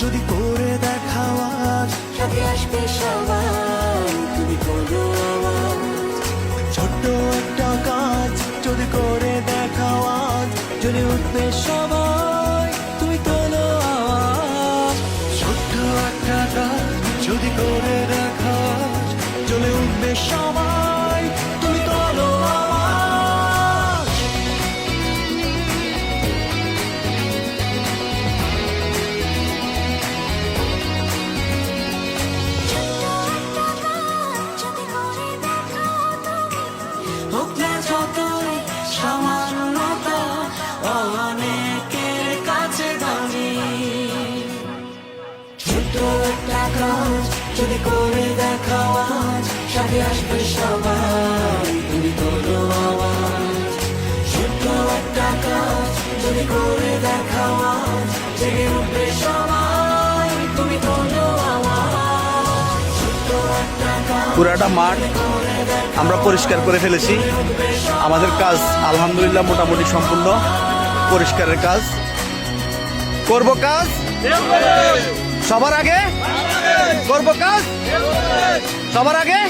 যদি করে দেখাও আজ, সাথে আসবে সবাই, তুমি তোলো আওয়াজ। ছোট্ট একটা কাজ যদি করে দেখাও আজ, জ্বলে উঠবে সবাই, তুমি তোলো আওয়াজ। ছোট্ট একটা কাজ যদি করে দেখাও আজ, জ্বলে উঠবে সবাই, তুমি তোলো আওয়াজ। হোক না যতই সামান্যতা, অনেকের কাছে দামি। ছোট্ট একটা কাজ যদি করে দেখাও আজ, সাথে আসবে সবাই, তুমি তোলো আওয়াজ। ছোট্ট একটা কাজ যদি করে দেখাও আজ, জেগে উঠবে সবাই, তুমি তোলো আওয়াজ। ছোট্ট একটা কাজ পুরাটা মাঠ আমরা পরিষ্কার করে ফেলেছি। আমাদের কাজ আলহামদুলিল্লাহ মোটামুটি সম্পূর্ণ। পরিষ্কারের কাজ করব, কাজ সবার আগে করব, কাজ সবার আগে।